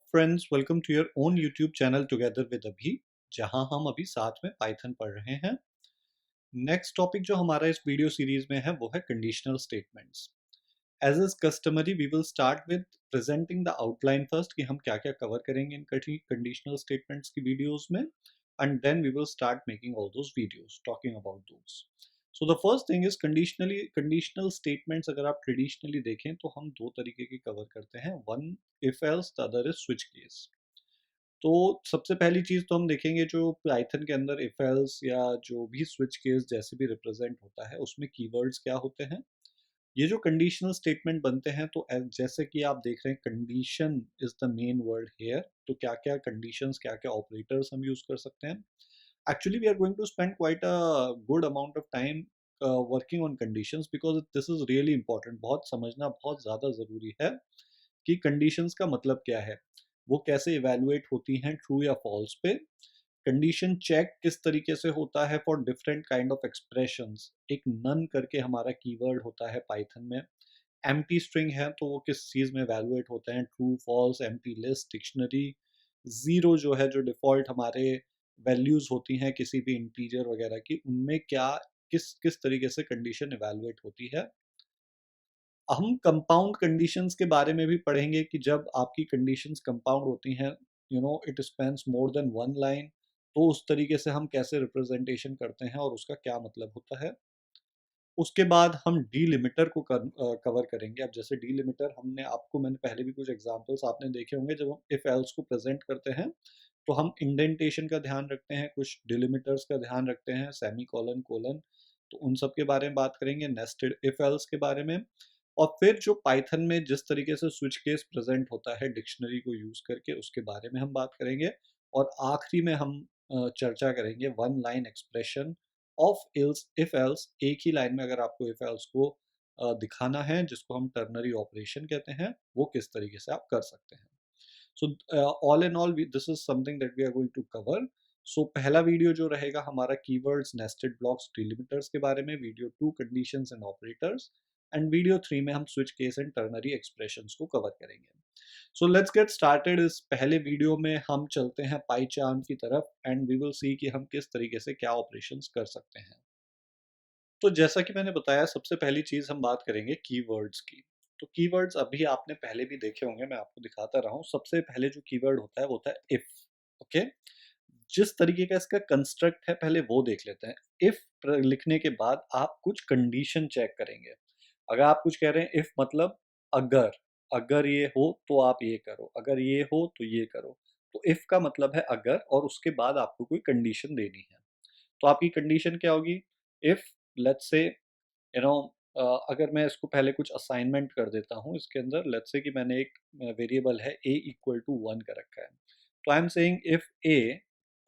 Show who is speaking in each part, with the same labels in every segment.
Speaker 1: Friends, welcome to your own YouTube channel together with Abhi, जहां हम अभी साथ में पाइथन पढ़ रहे हैं। नेक्स्ट टॉपिक जो हमारा इस वीडियो सीरीज में है वो है conditional statements. As is customary we will start with presenting the outline first कि हम क्या क्या कवर करेंगे इन कंडीशनल स्टेटमेंट्स की वीडियोस में, and then we will start making all those videos talking about those. So the first thing is conditional statements. अगर आप ट्रेडिशनली देखें तो हम दो तरीके की कवर करते हैं, one if else, the other is switch case. तो सबसे पहली चीज़ तो हम देखेंगे जो पाइथन के अंदर इफ एल्स या जो भी स्विच केस जैसे भी रिप्रेजेंट होता है उसमें कीवर्ड्स क्या होते हैं। ये जो कंडीशनल स्टेटमेंट बनते हैं तो जैसे कि आप देख रहे हैं condition is the main word hair, तो क्या क्या कंडीशंस क्या क्या ऑपरेटर्स हम यूज कर सकते हैं। Actually we are going to spend quite a good amount of time working on conditions because this is really important. बहुत समझना बहुत ज़्यादा ज़रूरी है कि कंडीशंस का मतलब क्या है, वो कैसे इवेलुएट होती हैं ट्रू या फॉल्स पे। कंडीशन चेक किस तरीके से होता है for different kind of expressions. एक नन करके हमारा कीवर्ड होता है पाइथन में। एम्प्टी स्ट्रिंग है तो वो किस चीज़ में इवेलुएट होते हैं, true false, empty list, dictionary. Zero जो है, जो डिफ़ॉल्ट हमारे वैल्यूज़ होती हैं किसी भी इंटीजर वगैरह की, उनमें क्या किस किस तरीके से कंडीशन इवेलुएट होती है। हम कंपाउंड कंडीशंस के बारे में भी पढ़ेंगे कि जब आपकी कंडीशंस कंपाउंड होती हैं, it Spence more than one line, तो उस तरीके से हम कैसे रिप्रेजेंटेशन करते हैं और उसका क्या मतलब होता है। उसके बाद हम डीलिमिटर को कवर करेंगे। अब जैसे डीलिमिटर मैंने पहले भी कुछ एग्जांपल्स आपने देखे होंगे, जब हम इफ एल्स को प्रेजेंट करते हैं तो हम इंडेंटेशन का ध्यान रखते हैं, कुछ डिलिमिटर्स का ध्यान रखते हैं, सेमी कॉलन, कोलन। तो उन सब के बारे में बात करेंगे, नेस्टेड इफ एल्स के बारे में। और फिर जो पाइथन में जिस तरीके से स्विच केस प्रेजेंट होता है डिक्शनरी को यूज करके, उसके बारे में हम बात करेंगे। और आखिरी में हम चर्चा करेंगे one line expression of ills if else. एक ही लाइन में अगर आपको इफ एल्स को दिखाना है, जिसको हम टर्नरी ऑपरेशन कहते हैं, वो किस तरीके से आप कर सकते हैं। So all in all this is something that we are going to cover. So पहला वीडियो जो रहेगा हमारा कीवर्ड्स, नेस्टेड ब्लॉक्स, डिलिमिटर्स के बारे में, video 2 conditions and operators, and video 3 में हम switch case and ternary expressions को कवर करेंगे। So let's get started. इस पहले वीडियो में हम चलते हैं पाइचार्म की तरफ एंड वी विल सी कि हम किस तरीके से क्या ऑपरेशंस कर सकते हैं। तो जैसा कि मैंने बताया, सबसे पहली चीज़ हम बात करेंगे कीवर्ड्स की। तो कीवर्ड्स अभी आपने पहले भी देखे होंगे, मैं आपको दिखाता रहा हूँ। सबसे पहले जो कीवर्ड होता है वो होता है इफ। ओके, जिस तरीके का इसका कंस्ट्रक्ट है पहले वो देख लेते हैं। इफ लिखने के बाद आप कुछ कंडीशन चेक करेंगे। अगर आप कुछ कह रहे हैं इफ मतलब अगर, अगर ये हो तो आप ये करो, अगर ये हो तो ये करो। तो इफ का मतलब है अगर, और उसके बाद आपको कोई कंडीशन देनी है। तो आपकी कंडीशन क्या होगी? इफ लेट्स से अगर मैं इसको पहले कुछ असाइनमेंट कर देता हूँ इसके अंदर, लेट्स से कि मैंने एक वेरिएबल है a इक्वल टू 1 का रखा है। तो I am saying if a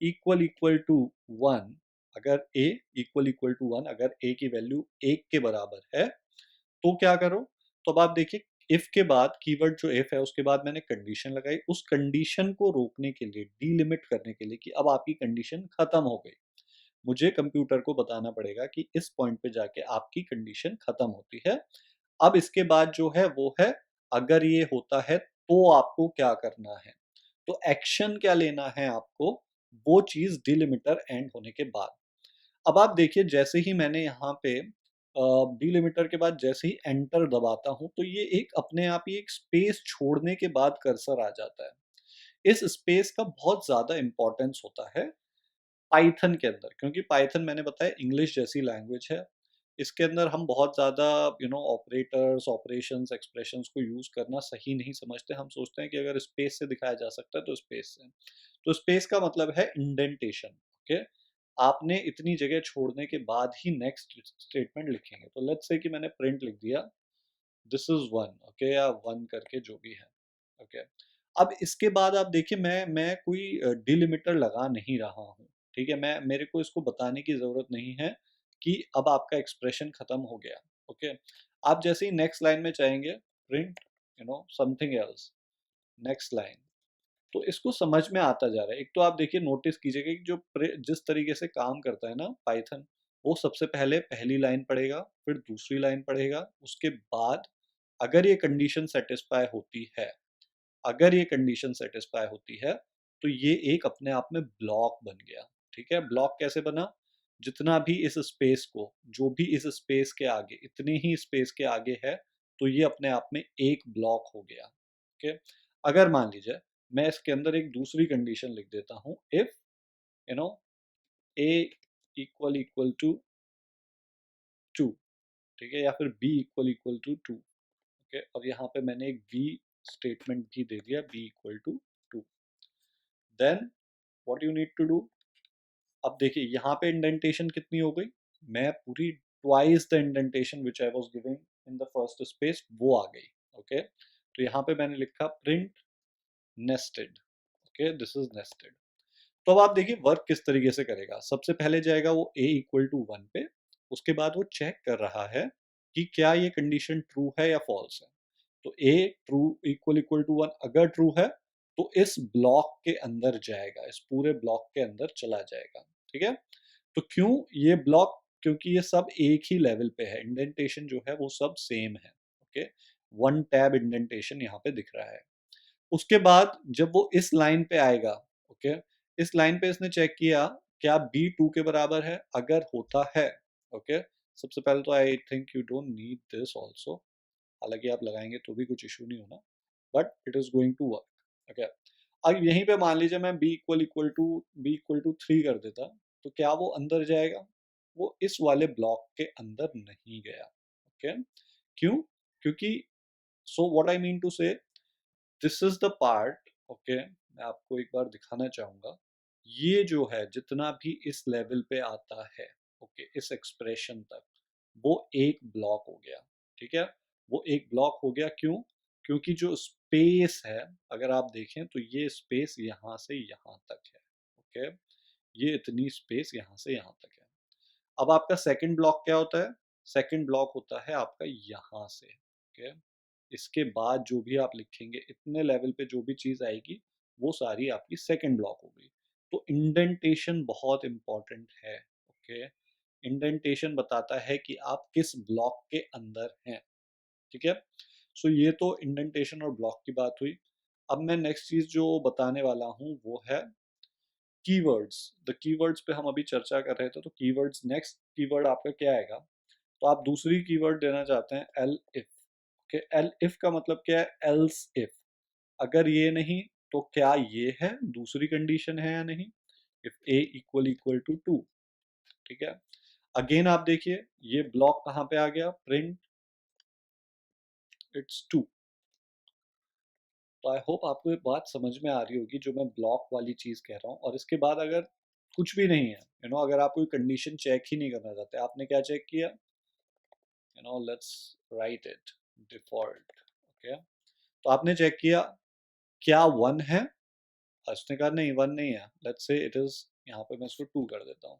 Speaker 1: equal to 1, अगर a इक्वल टू 1, अगर a की वैल्यू 1 के बराबर है तो क्या करो। तो अब आप देखिए, इफ के बाद कीवर्ड जो इफ है उसके बाद मैंने कंडीशन लगाई, उस कंडीशन को रोकने के लिए, डीलिमिट करने के लिए कि अब आपकी कंडीशन खत्म हो गई। मुझे कंप्यूटर को बताना पड़ेगा कि इस पॉइंट पे जाके आपकी कंडीशन खत्म होती है। अब इसके बाद जो है वो है, अगर ये होता है तो आपको क्या करना है। तो एक्शन क्या लेना है आपको, वो चीज डिलिमिटर एंड होने के बाद। अब आप देखिए, जैसे ही मैंने यहाँ पे डिलिमिटर के बाद जैसे ही एंटर दबाता हूँ तो ये एक अपने आप ही एक स्पेस छोड़ने के बाद कर्सर आ जाता है। इस स्पेस का बहुत ज्यादा इंपॉर्टेंस होता है पाइथन के अंदर, क्योंकि पाइथन मैंने बताया इंग्लिश जैसी लैंग्वेज है। इसके अंदर हम बहुत ज़्यादा ऑपरेटर्स, ऑपरेशंस, एक्सप्रेशंस को यूज़ करना सही नहीं समझते। हम सोचते हैं कि अगर स्पेस से दिखाया जा सकता है तो स्पेस से। तो स्पेस का मतलब है इंडेंटेशन। ओके, आपने इतनी जगह छोड़ने के बाद ही नेक्स्ट स्टेटमेंट लिखेंगे। तो लेट्स से कि मैंने प्रिंट लिख दिया दिस इज वन, ओके, या वन करके जो भी है। ओके, अब इसके बाद आप देखिए, मैं कोई डिलिमिटर लगा नहीं रहा हूँ। ठीक है, मैं मेरे को इसको बताने की ज़रूरत नहीं है कि अब आपका एक्सप्रेशन खत्म हो गया। ओके, आप जैसे ही नेक्स्ट लाइन में चाहेंगे print something else, next line, तो इसको समझ में आता जा रहा है। एक तो आप देखिए, नोटिस कीजिएगा कि जिस तरीके से काम करता है ना पाइथन, वो सबसे पहले पहली लाइन पढ़ेगा, फिर दूसरी लाइन पढ़ेगा, उसके बाद अगर ये कंडीशन सेटिस्फाई होती है, अगर ये कंडीशन सेटिस्फाई होती है, तो ये एक अपने आप में ब्लॉक बन गया। ठीक है, ब्लॉक कैसे बना? जितना भी इस स्पेस को, जो भी इस स्पेस के आगे, इतने ही स्पेस के आगे है, तो ये अपने आप में एक ब्लॉक हो गया। ओके, अगर मान लीजिए मैं इसके अंदर एक दूसरी कंडीशन लिख देता हूँ, if you know a equal equal to 2, ठीक है, या फिर b equal equal to 2। Okay, और यहाँ पे मैंने एक बी स्टेटमेंट भी दे दिया, b equal to 2। Then what you need to do, अब देखिए यहाँ पे इंडेंटेशन कितनी हो गई, मैं पूरी twice the indentation which I was giving in the first space वो आ गई। ओके, तो यहाँ पे मैंने लिखा print nested. Okay, this is nested. तो अब आप देखिए वर्क किस तरीके से करेगा। सबसे पहले जाएगा वो a इक्वल टू 1 पे, उसके बाद वो चेक कर रहा है कि क्या ये कंडीशन ट्रू है या फॉल्स है। तो a true equal equal to 1 अगर ट्रू है तो इस ब्लॉक के अंदर जाएगा, इस पूरे ब्लॉक के अंदर चला जाएगा। ठीक है, तो क्यों ये ब्लॉक? क्योंकि ये सब एक ही लेवल पे है, इंडेंटेशन जो है वो सब सेम है। ओके, वन टैब इंडेंटेशन यहाँ पे दिख रहा है। उसके बाद जब वो इस लाइन पे आएगा, ओके, इस लाइन पे इसने चेक किया क्या बी 2 के बराबर है, अगर होता है, ओके, सबसे पहले तो I think you don't need this also, हालांकि आप लगाएंगे तो भी कुछ इशू नहीं होना, but it is going to work. Okay, अब यहीं पे मान लीजिए मैं बी इक्वल टू 3 कर देता, तो क्या वो अंदर जाएगा? वो इस वाले ब्लॉक के अंदर नहीं गया। ओके, क्यों? क्योंकि so what I mean to say, this is the part, okay, मैं आपको एक बार दिखाना चाहूंगा। ये जो है जितना भी इस लेवल पे आता है, ओके, इस एक्सप्रेशन तक, वो एक ब्लॉक हो गया। ठीक है, वो एक ब्लॉक हो गया, क्यों? क्योंकि जो स्पेस है, अगर आप देखें तो ये स्पेस यहाँ से यहाँ तक है। ओके, ये इतनी स्पेस यहाँ से यहाँ तक है। अब आपका सेकंड ब्लॉक क्या होता है? सेकंड ब्लॉक होता है आपका यहाँ से। ओके, इसके बाद जो भी आप लिखेंगे, इतने लेवल पे जो भी चीज़ आएगी, वो सारी आपकी सेकंड ब्लॉक हो गई। तो इंडेंटेशन बहुत इंपॉर्टेंट है। ओके, इंडेंटेशन बताता है कि आप किस ब्लॉक के अंदर हैं। ठीक है, सो ये तो इंडेंटेशन और ब्लॉक की बात हुई। अब मैं नेक्स्ट चीज़ जो बताने वाला हूँ वो है कीवर्ड्स। द कीवर्ड्स पे हम अभी चर्चा कर रहे थे, तो कीवर्ड्स, नेक्स्ट कीवर्ड आपका क्या आएगा? तो आप दूसरी कीवर्ड देना चाहते हैं L if. Okay, L if का मतलब क्या है? एल्स इफ, अगर ये नहीं तो क्या ये है, दूसरी कंडीशन है या नहीं, if a equal equal to 2। ठीक है, अगेन आप देखिए ये ब्लॉक कहाँ पे आ गया, प्रिंट इट्स 2। तो आई होप आपको ये बात समझ में आ रही होगी जो मैं ब्लॉक वाली चीज कह रहा हूँ। और इसके बाद अगर कुछ भी नहीं है, अगर आप कोई कंडीशन चेक ही नहीं करना चाहते, आपने क्या चेक किया, let's write it default. Okay, तो आपने चेक किया क्या 1 है? उसने कहा नहीं 1 नहीं है, लेट्स से इट इज, यहाँ पे मैं इसको 2 कर देता हूँ।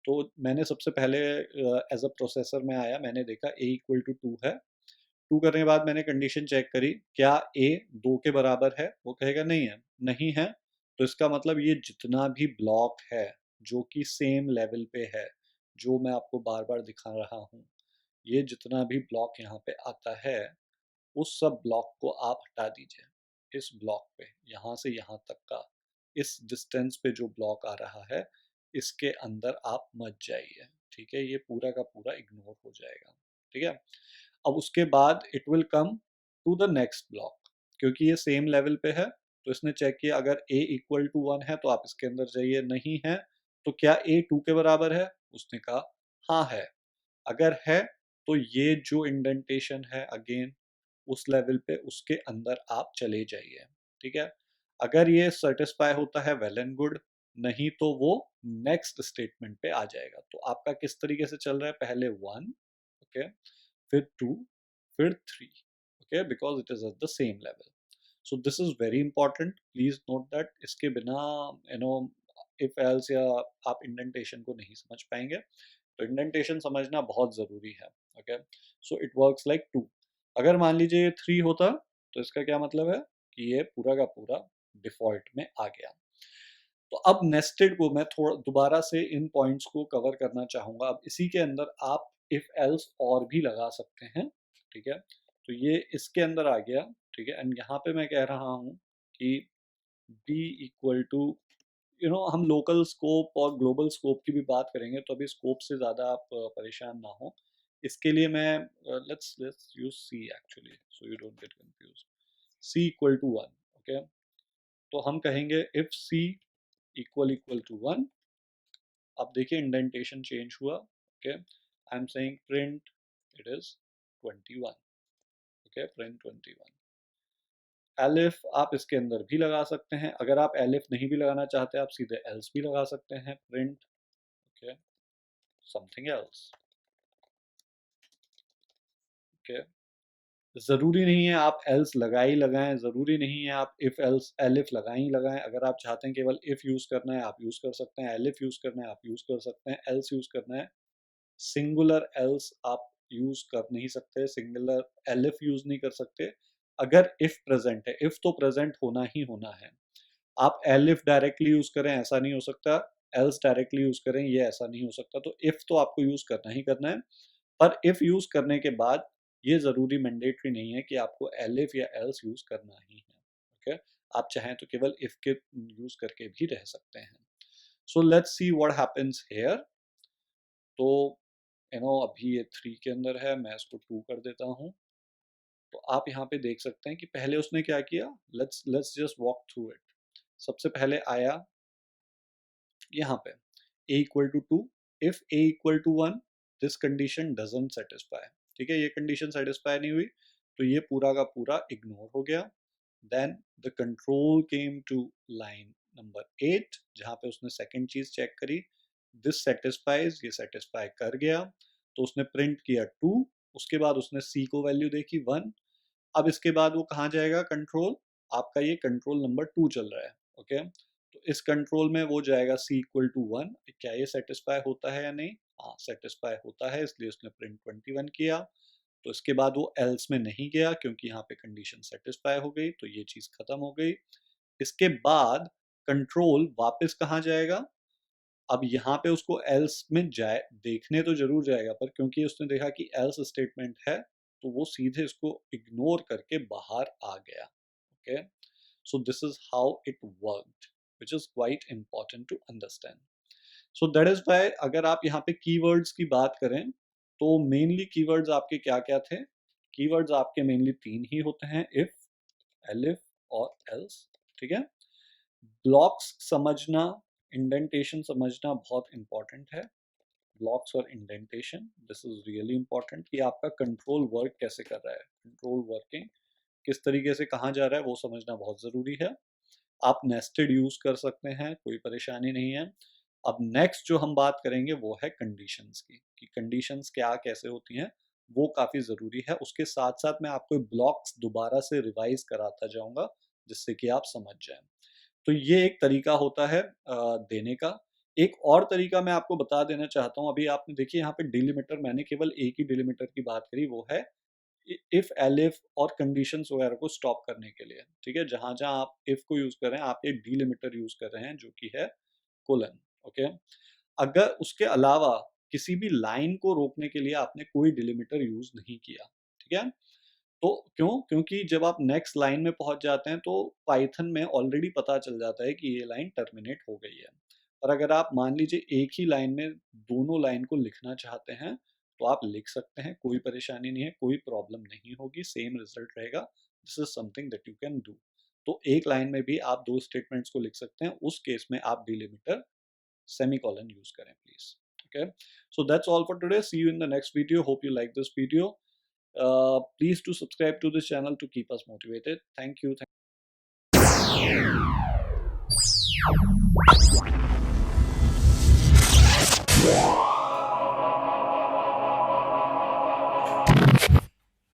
Speaker 1: तो मैंने सबसे पहले एज अ प्रोसेसर में आया, मैंने देखा ए इक्वल टू 2 है। 2 करने के बाद मैंने कंडीशन चेक करी, क्या ए 2 के बराबर है? वो कहेगा नहीं है। नहीं है, तो इसका मतलब ये जितना भी ब्लॉक है जो कि सेम लेवल पे है, जो मैं आपको बार बार दिखा रहा हूँ, ये जितना भी ब्लॉक यहाँ पे आता है, उस सब ब्लॉक को आप हटा दीजिए। इस ब्लॉक पे, यहाँ से यहाँ तक का, इस डिस्टेंस पे जो ब्लॉक आ रहा है, इसके अंदर आप मत जाइए। ठीक है, ये पूरा का पूरा इग्नोर हो जाएगा। ठीक है, अब उसके बाद it will come to the next block, क्योंकि ये सेम लेवल पे है। तो इसने चेक किया अगर a इक्वल टू 1 है तो आप इसके अंदर जाइए, नहीं है तो क्या a 2 के बराबर है? उसने कहा हाँ है। अगर है तो ये जो इंडेंटेशन है अगेन उस लेवल पे, उसके अंदर आप चले जाइए। ठीक है, अगर ये सेटिस्फाई होता है वेल एंड गुड, नहीं तो वो नेक्स्ट स्टेटमेंट पे आ जाएगा। तो आपका किस तरीके से चल रहा है, पहले 1, ओके, फिर 2, फिर 3। Okay, because it is at the same level. So this is very important, please note that. इसके बिना यू नो इफ एल्स या आप इंडेंटेशन को नहीं समझ पाएंगे। तो इंडेंटेशन समझना बहुत ज़रूरी है। Okay, so it works like 2। अगर मान लीजिए ये 3 होता तो इसका क्या मतलब है कि ये पूरा का पूरा डिफ़ॉल्ट में आ गया। तो अब नेस्टेड को मैं थोड़ा दोबारा से इन पॉइंट्स को कवर करना चाहूँगा। अब इसी के अंदर आप इफ एल्स और भी लगा सकते हैं, ठीक है? तो ये इसके अंदर आ गया, ठीक है? एंड यहाँ पे मैं कह रहा हूँ कि बी इक्वल टू, हम लोकल स्कोप और ग्लोबल स्कोप की भी बात करेंगे, तो अभी स्कोप से ज़्यादा आप परेशान ना हो। इसके लिए मैं let's use c actually, so you don't get confuse. C equal to 1, okay? तो हम कहेंगे if c equal equal to 1। अब देखिए इंडेंटेशन चेंज हुआ, okay? I am saying print it is 21, okay? Print 21। Elif आप इसके अंदर भी लगा सकते हैं। अगर आप एलिफ नहीं भी लगाना चाहते, आप सीधे एल्स भी लगा सकते हैं। Print, okay, something else, okay? ज़रूरी नहीं है आप एल्स लगा ही लगाएं, ज़रूरी नहीं है आप इफ़ एल्स एलिफ लगाएं ही लगाएं। अगर आप चाहते हैं केवल इफ़ यूज़ करना है, आप यूज़ कर सकते हैं। एलिफ यूज़ करना है, आप यूज़ कर सकते हैं। एल्स यूज़ करना है, सिंगुलर एल्स आप यूज़ कर नहीं सकते, सिंगुलर एलिफ यूज़ नहीं कर सकते। अगर इफ़ प्रेजेंट है, इफ़ तो प्रेजेंट होना ही होना है। आप एलिफ डायरेक्टली यूज़ करें, ऐसा नहीं हो सकता। एल्स डायरेक्टली यूज़ करें, ये ऐसा नहीं हो सकता। तो इफ़ तो आपको यूज़ करना ही करना है। पर इफ़ यूज़ करने के बाद ये ज़रूरी मैंडेटरी नहीं है कि आपको एलिफ या एल्स यूज़ करना ही है, ओके? आप चाहें तो केवल इफ़ के यूज़ करके भी रह सकते हैं। So let's see what happens here. तो अभी ये 3 के अंदर है, मैं इसको 2 कर देता हूँ। तो आप यहाँ पे देख सकते हैं कि पहले उसने क्या किया। Let's let's just walk through it. सबसे पहले आया यहाँ पे a equal to 2, if a equal to 1 this condition doesn't satisfy, ठीक है? ये कंडीशन सेटिस्फाई नहीं हुई, तो ये पूरा का पूरा इग्नोर हो गया। Then the control came to line number 8, जहाँ पे उसने सेकंड चीज चेक करी, दिस सेटिस्फाइज, ये सेटिस्फाई कर गया, तो उसने प्रिंट किया 2। उसके बाद उसने c को वैल्यू देखी 1। अब इसके बाद वो कहाँ जाएगा कंट्रोल, आपका ये कंट्रोल नंबर 2 चल रहा है, ओके? तो इस कंट्रोल में वो जाएगा c इक्वल टू 1। क्या ये सेटिस्फाई होता है या नहीं? हाँ, सेटिस्फाई होता है, इसलिए उसने प्रिंट 21 किया। तो इसके बाद वो एल्स में नहीं गया क्योंकि यहाँ पे कंडीशन सेटिस्फाई हो गई, तो ये चीज़ खत्म हो गई। इसके बाद कंट्रोल वापस कहाँ जाएगा? अब यहाँ पे उसको एल्स में जाए देखने तो जरूर जाएगा, पर क्योंकि उसने देखा कि एल्स स्टेटमेंट है, तो वो सीधे इसको इग्नोर करके बाहर आ गया, okay? So this is how it worked, which is quite important to understand. So that is why अगर आप यहाँ पे keywords की बात करें, तो mainly keywords आपके क्या क्या थे? Keywords आपके mainly 3 ही होते हैं, if, elif और else, ठीक है? ब्लॉक्स समझना, इंडेंटेशन समझना बहुत इंपॉर्टेंट है। ब्लॉक्स और indentation, this is really important कि आपका कंट्रोल वर्क कैसे कर रहा है, कंट्रोल वर्किंग किस तरीके से कहाँ जा रहा है, वो समझना बहुत ज़रूरी है। आप नेस्टेड यूज़ कर सकते हैं, कोई परेशानी नहीं है। अब नेक्स्ट जो हम बात करेंगे वो है कंडीशंस की, कि कंडीशंस क्या कैसे होती हैं, वो काफ़ी ज़रूरी है। उसके साथ साथ मैं आपको ब्लॉक्स दोबारा से रिवाइज कराता जाऊंगा, जिससे कि आप समझ जाएं। तो ये एक तरीका होता है देने का। एक और तरीका मैं आपको बता देना चाहता हूँ। अभी आपने देखिए यहाँ पे डिलिमिटर, मैंने केवल एक ही डिलिमिटर की बात करी, वो है इफ एलिफ और कंडीशंस वगैरह को स्टॉप करने के लिए, ठीक है? जहां जहां आप इफ को यूज कर रहे हैं, आप एक डिलिमिटर यूज कर रहे हैं जो कि है कोलन, ओके? अगर उसके अलावा किसी भी लाइन को रोकने के लिए आपने कोई डिलिमिटर यूज नहीं किया, ठीक है? तो क्योंकि जब आप नेक्स्ट लाइन में पहुंच जाते हैं, तो पाइथन में ऑलरेडी पता चल जाता है कि ये लाइन टर्मिनेट हो गई है। और अगर आप मान लीजिए एक ही लाइन में दोनों लाइन को लिखना चाहते हैं, तो आप लिख सकते हैं, कोई परेशानी नहीं है, कोई प्रॉब्लम नहीं होगी, सेम रिजल्ट रहेगा। This is something that you can do. तो एक लाइन में भी आप 2 स्टेटमेंट्स को लिख सकते हैं, उस केस में आप डिलिमिटर सेमीकोलन यूज करें please, okay? So that's all for today, see you in the next video, hope you like this video. Please to subscribe to this channel to keep us motivated. Thank you.